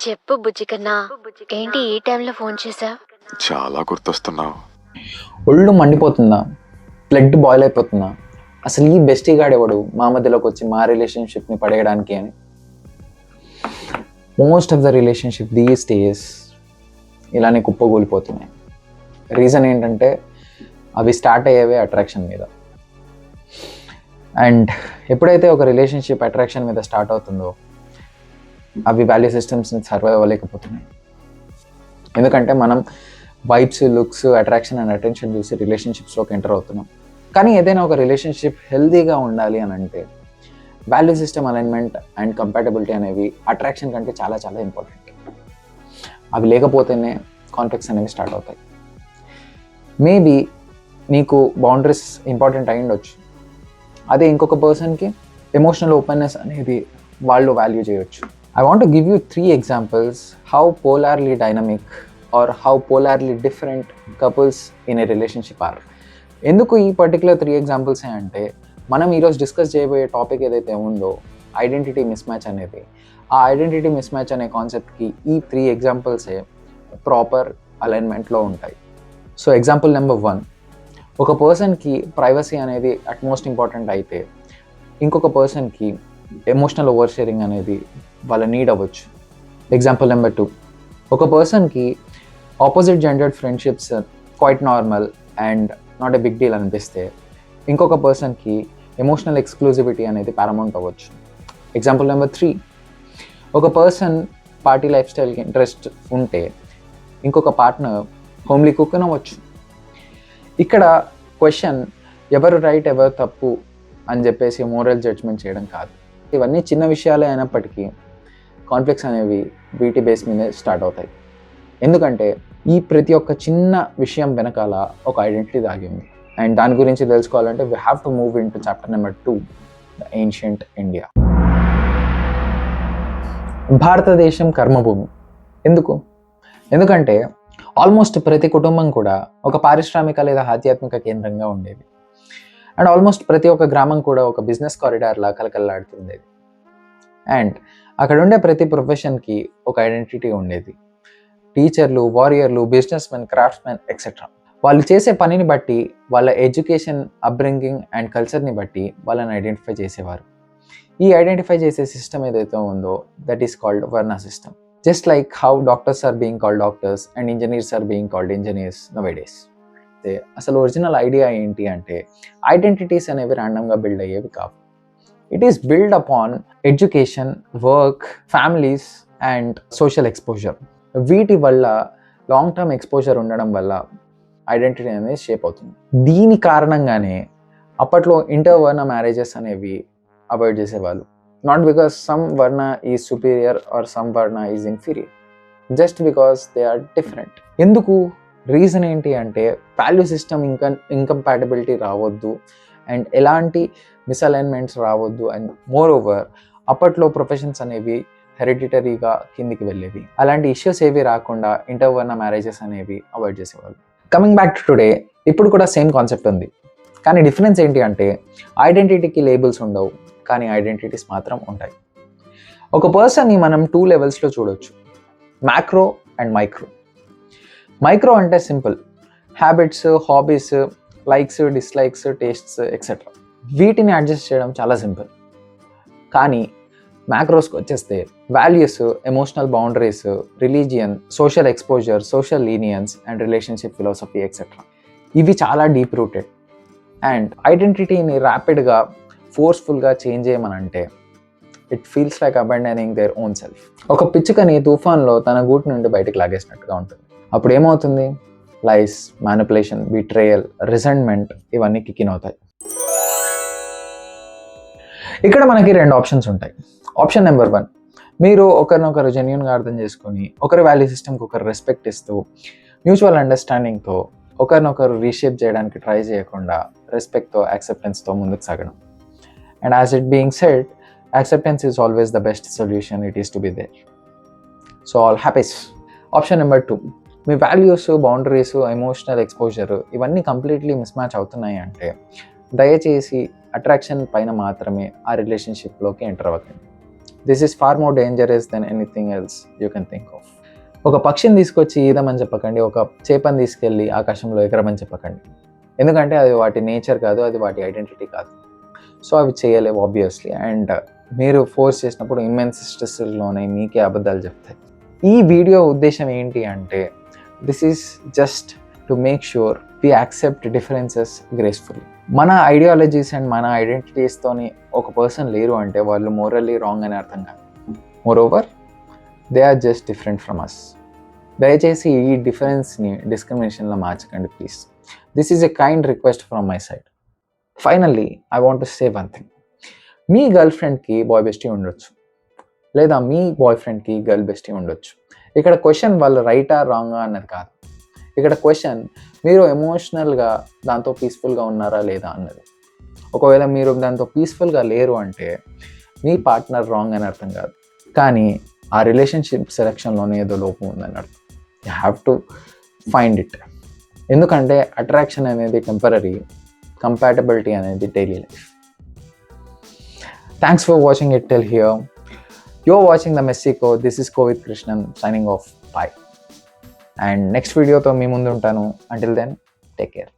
చెప్పు బుజ్జి కన్నా, ఏంటి ఈ టైంలో ఫోన్ చేసా? చాలా గుర్తొస్తున్నావు. ఒళ్ళు మండిపోతుందా, బ్లడ్ బాయిల్ అయిపోతుందా, అసలు ఈ బెస్టీ గాడెవడు మా మధ్యలోకి వచ్చి మా రిలేషన్షిప్ని పడేయడానికి అని. Most of the relationship these days ఇలానే కుప్పగూలిపోతున్నాయి. రీజన్ ఏంటంటే అవి స్టార్ట్ అయ్యేవే అట్రాక్షన్ మీద. అండ్ ఎప్పుడైతే ఒక రిలేషన్షిప్ అట్రాక్షన్ మీద స్టార్ట్ అవుతుందో అవి వాల్యూ సిస్టమ్స్ని సర్వైవ్ అవ్వలేకపోతున్నాయి. ఎందుకంటే మనం vibes, looks, attraction and attention చూసి రిలేషన్షిప్స్లోకి ఎంటర్ అవుతున్నాం. కానీ ఏదైనా ఒక రిలేషన్షిప్ హెల్తీగా ఉండాలి అని అంటే value system alignment and compatibility అనేవి అట్రాక్షన్ కంటే చాలా చాలా ఇంపార్టెంట్. అవి లేకపోతేనే కాన్ఫ్లిక్ట్స్ అనేవి స్టార్ట్ అవుతాయి. మేబీ నీకు బౌండరీస్ ఇంపార్టెంట్ అయి ఉండొచ్చు, అదే ఇంకొక పర్సన్కి ఎమోషనల్ ఓపెన్నెస్ అనేది వాళ్ళు వాల్యూ చేయొచ్చు. I want to give you 3 examples how polarly dynamic or how polarly different couples in a relationship are. ఎందుకు ఈ పర్టికులర్ 3 ఎగ్జాంపుల్స్ అంటే మనం ఈరోజు డిస్కస్ చేయబోయే టాపిక్ ఏదైతే ఉందో ఐడెంటిటీ మిస్ మ్యాచ్ అనేది, ఆ ఐడెంటిటీ మిస్ మ్యాచ్ అనే కాన్సెప్ట్కి ఈ 3 ఎగ్జాంపుల్సే ప్రాపర్ అలైన్మెంట్లో ఉంటాయి. సో ఎగ్జాంపుల్ నెంబర్ 1, ఒక పర్సన్కి ప్రైవసీ అనేది అట్మోస్ట్ ఇంపార్టెంట్ అయితే ఇంకొక పర్సన్కి ఎమోషనల్ ఓవర్ షేరింగ్ అనేది వాళ్ళ నీడ్ అవ్వచ్చు. ఎగ్జాంపుల్ నెంబర్ 2, ఒక పర్సన్కి opposite gendered friendships quite normal and not a big deal అనిపిస్తే ఇంకొక పర్సన్కి ఎమోషనల్ ఎక్స్క్లూజివిటీ అనేది పారమౌంట్ అవ్వచ్చు. ఎగ్జాంపుల్ నెంబర్ 3, ఒక పర్సన్ పార్టీ లైఫ్ స్టైల్కి ఇంట్రెస్ట్ ఉంటే ఇంకొక పార్ట్నర్ హోమ్లీ కుక్ అవ్వచ్చు. ఇక్కడ క్వశ్చన్ ఎవరు రైట్ ఎవరు తప్పు అని చెప్పేసి మోరల్ జడ్జ్మెంట్ చేయడం కాదు. ఇవన్నీ చిన్న విషయాలే అయినప్పటికీ కాన్ఫ్లిక్ట్స్ అనేవి వీటి బేస్ మీదే స్టార్ట్ అవుతాయి. ఎందుకంటే ఈ ప్రతి ఒక్క చిన్న విషయం వెనకాల ఒక ఐడెంటిటీ దాగి ఉంది. అండ్ దాని గురించి తెలుసుకోవాలంటే we have to move in to chapter number 2, the ancient India. భారతదేశం కర్మభూమి. ఎందుకంటే ఆల్మోస్ట్ ప్రతి కుటుంబం కూడా ఒక పారిశ్రామిక లేదా ఆధ్యాత్మిక కేంద్రంగా ఉండేది. అండ్ ఆల్మోస్ట్ ప్రతి ఒక్క గ్రామం కూడా ఒక బిజినెస్ కారిడార్లా కలకలలాడుతుండేది. అండ్ అక్కడ ఉండే ప్రతి ప్రొఫెషన్కి ఒక ఐడెంటిటీ ఉండేది. టీచర్లు, వారియర్లు, బిజినెస్ మెన్, క్రాఫ్ట్స్మెన్ ఎక్సెట్రా. వాళ్ళు చేసే పనిని బట్టి, వాళ్ళ ఎడ్యుకేషన్, అప్బ్రింగింగ్ అండ్ కల్చర్ని బట్టి వాళ్ళని ఐడెంటిఫై చేసేవారు. ఈ ఐడెంటిఫై చేసే సిస్టమ్ ఏదైతే ఉందో that is called varna system. Just like how doctors are being called doctors and engineers are being called engineers nowadays. అసలు ఒరిజినల్ ఐడియా ఏంటి అంటే ఐడెంటిటీస్ అనేవి ర్యాండమ్గా బిల్డ్ అయ్యేవి కావు. It is build upon education, work, families and social exposure. వీటి వల్ల long term exposure ఉండడం వల్ల ఐడెంటిటీ అనేది షేప్ అవుతుంది. దీని కారణంగానే అప్పట్లో ఇంటర్వర్ణ మ్యారేజెస్ అనేవి అవాయిడ్ చేసేవాళ్ళు. Not because some varna is superior or some varna is inferior, just because they are different. ఎందుకు? రీజన్ ఏంటి అంటే వాల్యూ సిస్టమ్ ఇంకంపాటబిలిటీ రావద్దు అండ్ ఎలాంటి మిస్అలైన్మెంట్స్ రావద్దు. అండ్ మోర్ ఓవర్ అప్పట్లో ప్రొఫెషన్స్ అనేవి హెరిడిటరీగా కిందికి వెళ్ళేవి. అలాంటి ఇష్యూస్ ఏవి రాకుండా ఇంటర్వర్ణ మ్యారేజెస్ అనేవి అవాయిడ్ చేసేవాళ్ళు. కమింగ్ బ్యాక్ టు టుడే, ఇప్పుడు కూడా సేమ్ కాన్సెప్ట్ ఉంది. కానీ డిఫరెన్స్ ఏంటి అంటే ఐడెంటిటీకి లేబుల్స్ ఉండవు, కానీ ఐడెంటిటీస్ మాత్రం ఉంటాయి. ఒక పర్సన్ని మనం 2 లెవెల్స్లో చూడొచ్చు, మ్యాక్రో అండ్ మైక్రో. మైక్రో అంటే simple, habits, hobbies, likes, dislikes, tastes etcetera. వీటిని అడ్జస్ట్ చేయడం చాలా సింపుల్. కానీ మ్యాక్రోస్కి వచ్చేస్తే values, emotional boundaries, religion, social exposure, social lenience and relationship philosophy etcetera. ఇవి చాలా డీప్ రూటెడ్. అండ్ ఐడెంటిటీని ర్యాపిడ్గా, ఫోర్స్ఫుల్గా చేంజ్ చేయమనంటే it feels like abandoning their own self. ఒక పిచ్చుకని తుఫాన్లో తన గూటి నుండి బయటకు లాగేసినట్టుగా ఉంటుంది. అప్పుడు ఏమవుతుంది? లైస్, మ్యానిపులేషన్, బిట్రేయల్, రిజెంట్మెంట్ ఇవన్నీ కిక్కిన్ అవుతాయి. ఇక్కడ మనకి 2 ఆప్షన్స్ ఉంటాయి. ఆప్షన్ నెంబర్ 1, మీరు ఒకరినొకరు జెన్యూన్గా అర్థం చేసుకొని ఒకరి వాల్యూ సిస్టమ్కి ఒకరు రెస్పెక్ట్ ఇస్తూ మ్యూచువల్ అండర్స్టాండింగ్తో ఒకరినొకరు రీషేప్ చేయడానికి ట్రై చేయకుండా రెస్పెక్ట్తో, యాక్సెప్టెన్స్తో ముందుకు సాగడం. And as it being said, acceptance is always the best solution, it is to be there. So all happies. Option number 2, మీ వాల్యూస్, బౌండరీస్, ఎమోషనల్ ఎక్స్పోజర్ ఇవన్నీ కంప్లీట్లీ మిస్ మ్యాచ్ అవుతున్నాయి అంటే దయచేసి అట్రాక్షన్ పైన మాత్రమే ఆ రిలేషన్షిప్లోకి ఎంటర్ అవ్వకండి. This is far more dangerous than anything else you can think of. ఒక పక్షిని తీసుకొచ్చి ఈదమని చెప్పకండి, ఒక చేపని తీసుకెళ్ళి ఆకాశంలో ఎగరమని చెప్పకండి. ఎందుకంటే అది వాటి నేచర్ కాదు, అది వాటి ఐడెంటిటీ కాదు. సో అవి చేయలేవు ఆబ్వియస్లీ. అండ్ మీరు ఫోర్స్ చేసినప్పుడు ఇమ్మెన్స్ స్ట్రెస్లోనే మీకే అబద్ధాలు చెప్తాయి. ఈ వీడియో ఉద్దేశం ఏంటి అంటే, this is just to make sure we accept differences gracefully. మన ఐడియాలజీస్ అండ్ మన ఐడెంటిటీస్తోని ఒక పర్సన్ లేరు అంటే వాళ్ళు మోరల్లీ రాంగ్ అని అర్థం కాదు. Moreover they are just different from us. దయచేసి ఈ డిఫరెన్స్ని డిస్క్రిమినేషన్లో మార్చకండి please. This is a kind request from my side. Finally I want to say one thing. మీ గర్ల్ ఫ్రెండ్కి బాయ్ బెస్టీ ఉండొచ్చు, లేదా మీ బాయ్ ఫ్రెండ్కి గర్ల్ బెస్టీ ఉండొచ్చు. ఇక్కడ క్వశ్చన్ వాళ్ళు రైటా రాంగా అన్నది కాదు. ఇక్కడ క్వశ్చన్ మీరు ఎమోషనల్గా దాంతో పీస్ఫుల్గా ఉన్నారా లేదా అన్నది. ఒకవేళ మీరు దాంతో పీస్ఫుల్గా లేరు అంటే మీ పార్ట్నర్ రాంగ్ అని అర్థం కాదు, కానీ ఆ రిలేషన్షిప్ సెలెక్షన్లోనే ఏదో లోపం ఉందని అర్థం. You have to find it. ఎందుకంటే అట్రాక్షన్ అనేది టెంపరరీ, కంపాటబిలిటీ అనేది daily life. Thanks for watching it till here. You're watching the Messico. This is Kovit Krishnan signing off. Bye. And next video to మీ ముందు ఉంటాను. Until then, take care.